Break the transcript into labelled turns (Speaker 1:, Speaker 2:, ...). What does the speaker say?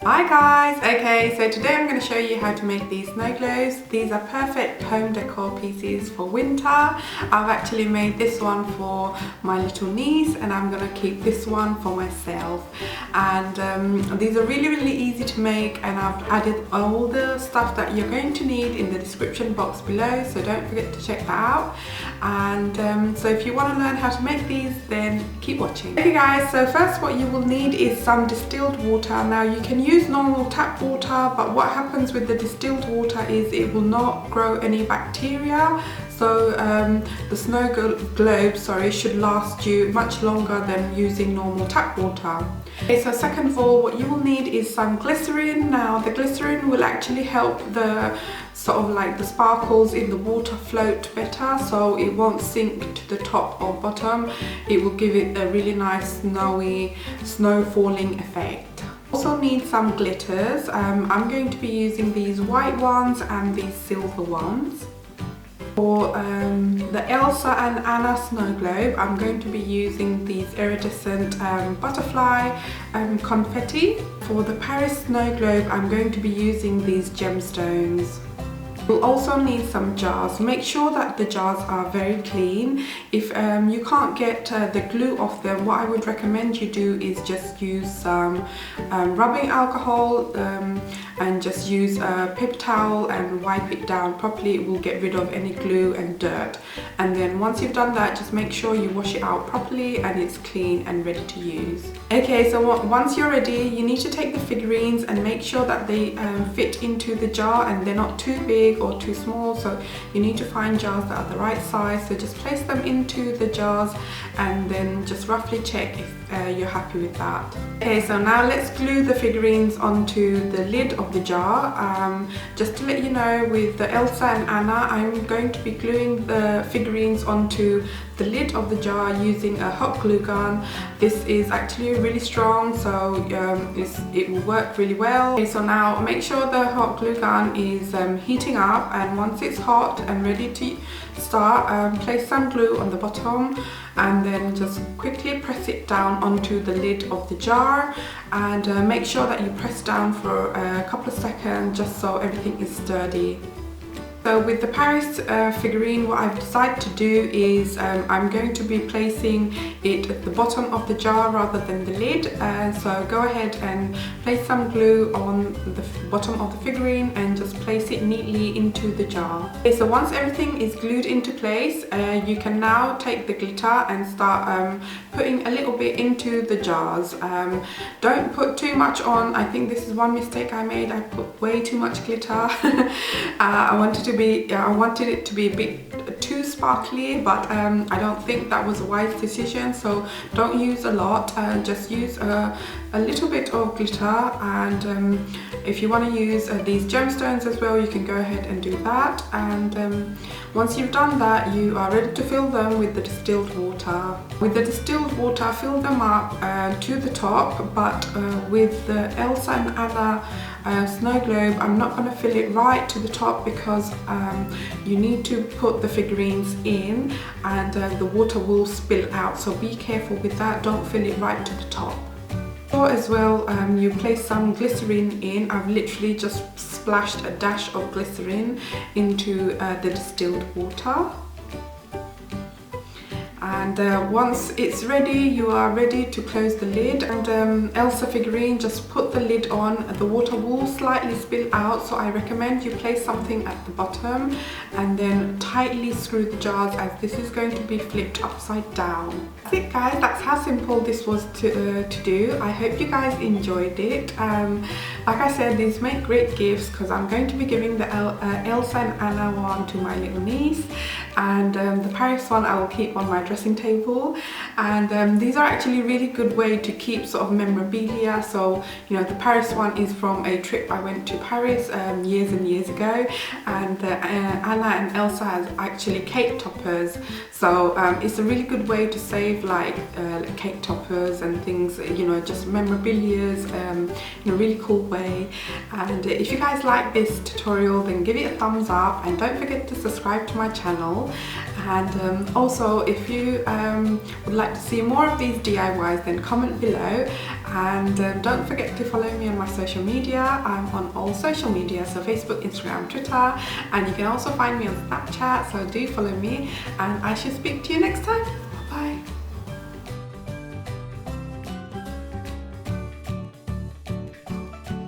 Speaker 1: Hi guys! Okay, so today I'm going to show you how to make these snow globes. These are perfect home decor pieces for winter. I've actually made this one for my little niece and I'm going to keep this one for myself. And these are really easy to make, and I've added all the stuff that you're going to need in the description box below, so don't forget to check that out. And so if you want to learn how to make these, then keep watching. Okay guys, so first what you will need is some distilled water. Now you can use normal tap water, but what happens with the distilled water is it will not grow any bacteria, so the snow globe should last you much longer than using normal tap water. Okay, so second of all, what you will need is some glycerin. Now the glycerin will actually help the sort of like the sparkles in the water float better, so it won't sink to the top or bottom. It will give it a really nice snowy, snow falling effect. Also need some glitters. I'm going to be using these white ones and these silver ones. For the Elsa and Anna snow globe, I'm going to be using these iridescent butterfly confetti. For the Paris snow globe, I'm going to be using these gemstones. We'll also need some jars. Make sure that the jars are very clean. If you can't get the glue off them, what I would recommend you do is just use some rubbing alcohol and just use a paper towel and wipe it down properly. It will get rid of any glue and dirt. And then once you've done that, just make sure you wash it out properly and it's clean and ready to use. Okay, so once you're ready, you need to take the figurines and make sure that they fit into the jar and they're not too big or too small, so you need to find jars that are the right size. So just place them into the jars and then just roughly check if you're happy with that. Okay, so now let's glue the figurines onto the lid of the jar. Just to let you know, with the Elsa and Anna, I'm going to be gluing the figurines onto the lid of the jar using a hot glue gun. This is actually really strong, so it will work really well. Okay, so now make sure the hot glue gun is heating up, and once it's hot and ready to start, place some glue on the bottom and then just quickly press it down onto the lid of the jar, and make sure that you press down for a couple of seconds just so everything is sturdy. So with the Paris figurine, what I've decided to do is I'm going to be placing it at the bottom of the jar rather than the lid. So go ahead and place some glue on the bottom of the figurine and just place it neatly into the jar. Okay, so once everything is glued into place, you can now take the glitter and start putting a little bit into the jars. Don't put too much on. I think this is one mistake I made. I put way too much glitter. I wanted it to be a bit too sparkly, but I don't think that was a wise decision. So don't use a lot, just use a little bit of glitter. And if you want to use these gemstones as well, you can go ahead and do that. And once you've done that, you are ready to fill them with the distilled water. With the distilled water, fill them up to the top, but with the Elsa and Anna snow globe, I'm not going to fill it right to the top because you need to put the figurines in and the water will spill out, so be careful with that. Don't fill it right to the top. Or as well, you place some glycerin in. I've literally just splashed a dash of glycerin into the distilled water. And once it's ready, you are ready to close the lid. And Elsa figurine, just put the lid on. The water will slightly spill out, so I recommend you place something at the bottom and then tightly screw the jars, as this is going to be flipped upside down. That's it guys, that's how simple this was to do. I hope you guys enjoyed it. Like I said, these make great gifts because I'm going to be giving the Elsa and Anna one to my little niece, and the Paris one I will keep on my dressing table. And these are actually a really good way to keep sort of memorabilia. So you know, the Paris one is from a trip I went to Paris years and years ago, and Anna and Elsa has actually cake toppers, so it's a really good way to save like cake toppers and things, you know, just memorabilias in a really cool way. And if you guys like this tutorial, then give it a thumbs up and don't forget to subscribe to my channel. And also, if you would like to see more of these DIYs, then comment below, and don't forget to follow me on my social media. I'm on all social media, so Facebook, Instagram, Twitter, and you can also find me on Snapchat, so do follow me, and I shall speak to you next time.